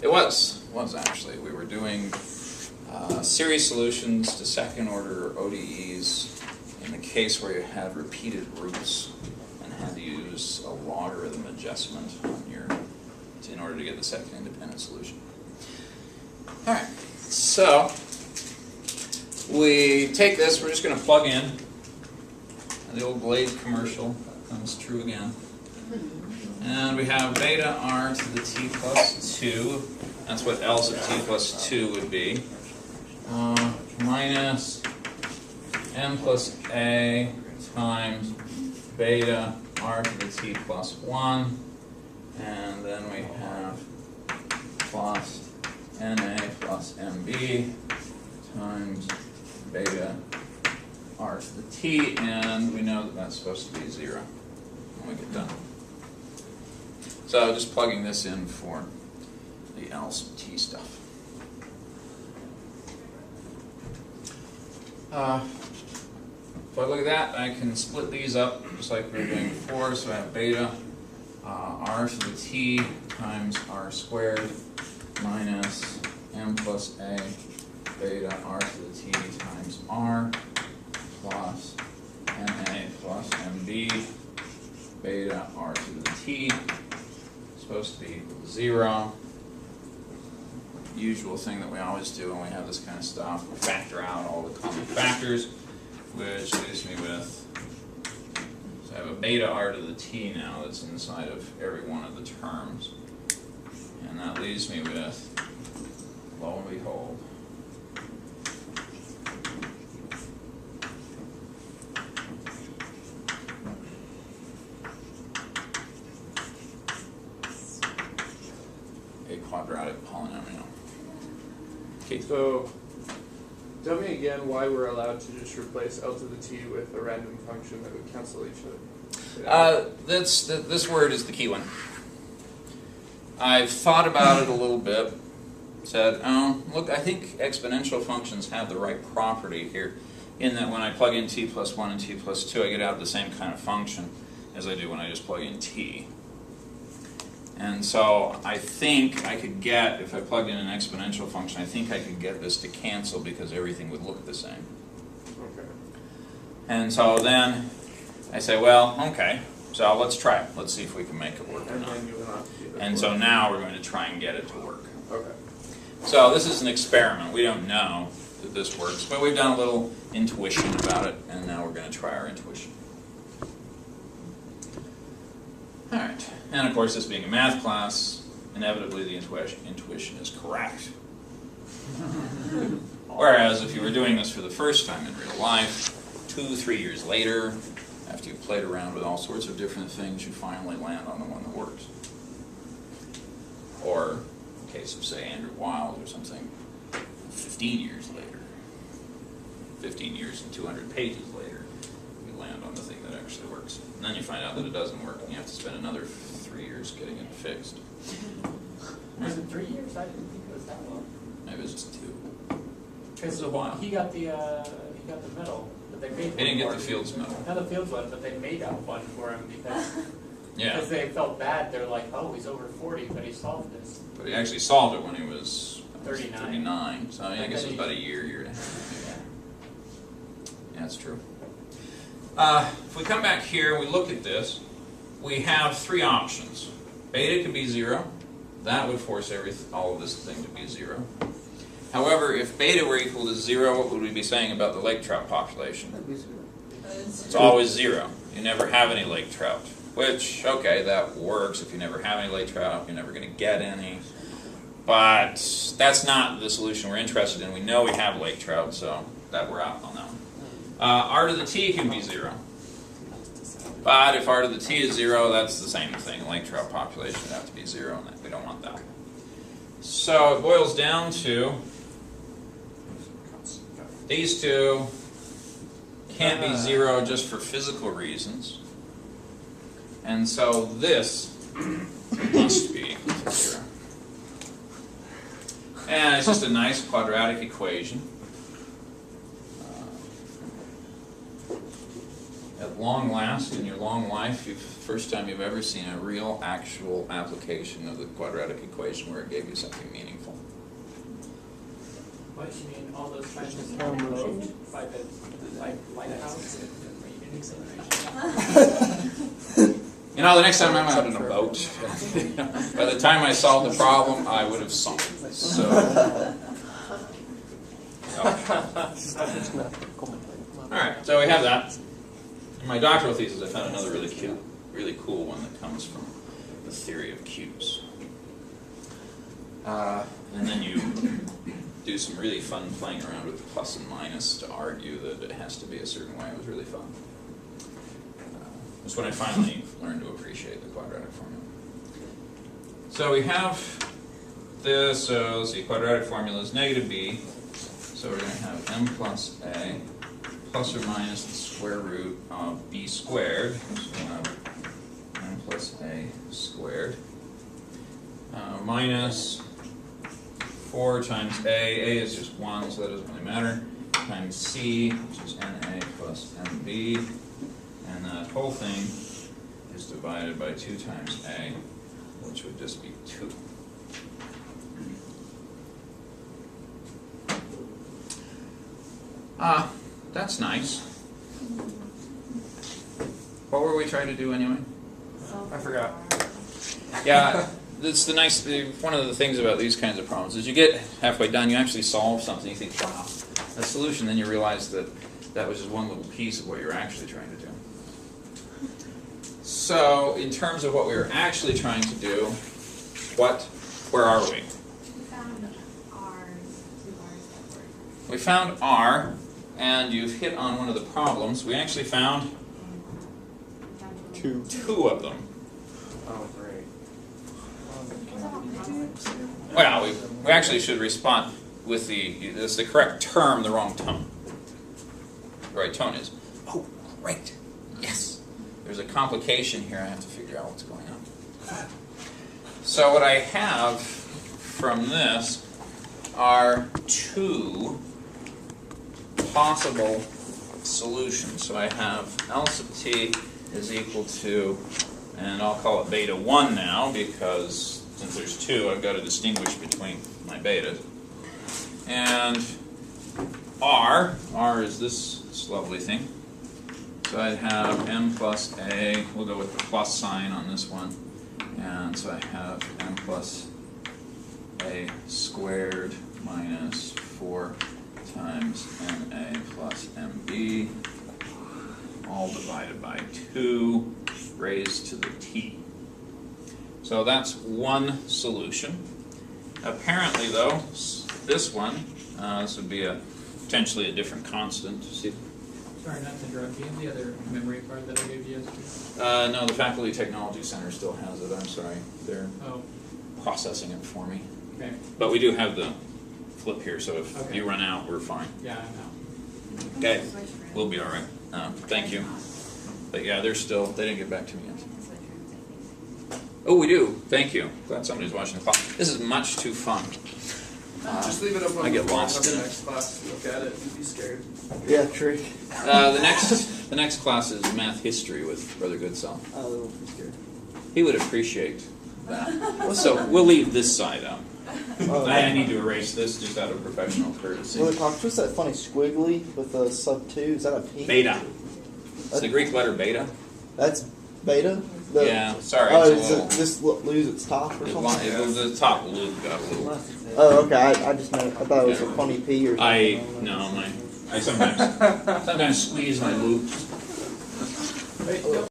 It was actually. We were doing series solutions to second order ODEs in the case where you had repeated roots and had to use a logarithm adjustment on in order to get the second independent solution. All right, so we take this, we're just going to plug in. The old Glade commercial comes true again. And we have beta r to the t plus 2. That's what else of t plus 2 would be. Minus m plus a times beta r to the t plus 1. And then we have plus na plus mb times beta r to the t, and we know that that's supposed to be 0 when we get done. So just plugging this in for the L sub t stuff. If I look at that, I can split these up just like we were doing before. So I have beta r to the t times r squared minus m plus a beta r to the t times r plus na plus mb beta r to the t supposed to be equal to 0. Usual thing that we always do when we have this kind of stuff, we factor out all the common factors, which leaves me with, so I have a beta r to the t now that's inside of every one of the terms. And that leaves me with, lo and behold, a quadratic polynomial. Okay. So, tell me again why we're allowed to just replace L to the t with a random function that would cancel each other. This word is the key one. I've thought about it a little bit. Said, oh, look, I think exponential functions have the right property here, in that when I plug in t plus 1 and t plus 2, I get out the same kind of function as I do when I just plug in t. And so I think I could get, if I plugged in an exponential function, I think I could get this to cancel because everything would look the same. Okay. And so then I say, well, okay, so let's try it. Let's see if we can make it work or And not. then you will not do that. And so now we're going to try and get it to work. Okay. So this is an experiment. We don't know that this works, but we've done a little intuition about it, and now we're going to try our intuition. All right. And of course, this being a math class, inevitably the intuition is correct. Whereas if you were doing this for the first time in real life, 2-3 years later, after you've played around with all sorts of different things, you finally land on the one that works. Or, in the case of, say, Andrew Wiles or something, 15 years later, 15 years and 200 pages later, you land on the thing that actually works. And then you find out that it doesn't work, and you have to spend another 3 years getting it fixed. Was it 3 years? I didn't think it was that long. Maybe it was just 2. It was a while. He got the medal, but they made. He didn't get one the for him. Fields Medal. Not the Fields one, but they made out one for him because Yeah, they felt bad. They're like, oh, he's over 40, but he solved this. but he actually solved it when he was 39. 39. So I guess it was about a year and a half. Yeah. Yeah, that's true. If we come back here and we look at this, we have 3 options. Beta can be 0. That would force all of this thing to be 0. However, if beta were equal to 0, what would we be saying about the lake trout population? It's always 0. You never have any lake trout. Which, okay, that works. If you never have any lake trout, you're never going to get any. But that's not the solution we're interested in. We know we have lake trout, so that we're out on that one. R to the t can be 0. But if r to the t is 0, that's the same thing. Lake trout population would have to be 0, and we don't want that. So it boils down to these two can't be 0 just for physical reasons. And so this must be equal to 0. And it's just a nice quadratic equation. At long last, in your long life, first time you've ever seen a real, actual application of the quadratic equation where it gave you something meaningful? What, you mean all those times it's on the boat by the, like, lighthouse? Where you can acceleration? You know, the next time I'm out on a boat, by the time I solved the problem, I would have sunk. So, alright, so we have that. In my doctoral thesis, I found another really cute, really cool one that comes from the theory of cubes. And then you do some really fun playing around with plus and minus to argue that it has to be a certain way. It was really fun. That's when I finally learned to appreciate the quadratic formula. So we have this, so let's see, quadratic formula is negative b. So we're going to have m plus a plus or minus the square root of b squared. So we'll have m plus a squared minus 4 times a is just 1, so that doesn't really matter, times c, which is na plus mb, and that whole thing is divided by 2 times a, which would just be 2. That's nice. What were we trying to do anyway? I forgot. Yeah, that's the nice, one of the things about these kinds of problems is you get halfway done, you actually solve something, you think, wow, a solution, then you realize that that was just one little piece of what you're actually trying to do. So, in terms of what we were actually trying to do, where are we? We found R's, 2 R's that work. We found R, and you've hit on one of the problems. We actually found And, 2 of them. Oh, great. Well, we actually should respond with it's the correct term, the wrong tone. The right tone is, oh, great, yes. There's a complication here, I have to figure out what's going on. So what I have from this are 2 possible solutions. So I have L sub t is equal to, and I'll call it beta 1 now, because since there's 2, I've got to distinguish between my betas. And R is this lovely thing. So I'd have m plus a, we'll go with the plus sign on this one. And so I have m plus a squared minus 4 times ma plus mb, all divided by 2 raised to the t. So that's one solution. Apparently, though, this one, this would be potentially a different constant. See? Sorry, not to interrupt. Do you have the other memory card that I gave you yesterday? No, the Faculty Technology Center still has it. I'm sorry. They're processing it for me. Okay. But we do have the flip here, so if Okay. you run out, we're fine. Yeah, I know. Okay. We'll be all right. Thank you. But yeah, they didn't get back to me yet. Oh, we do. Thank you. Glad somebody's watching the clock. This is much too fun. Just leave it up on I the get wall, lost have in the it. next class look at it and be scared. Yeah, true. The next class is math history with Brother Goodsell. Oh, scared. He would appreciate that. So we'll leave this side out. I need to erase this just out of professional courtesy. Well, what's that funny squiggly with a sub 2? Is that a P? Beta. It's the Greek letter beta. That's beta? Yeah, sorry. Oh, it's a does little, it just lose its top or something? the top loop got a little. Oh, okay. I just meant, I thought it was a funny P or something. I sometimes squeeze my loop. Wait, no.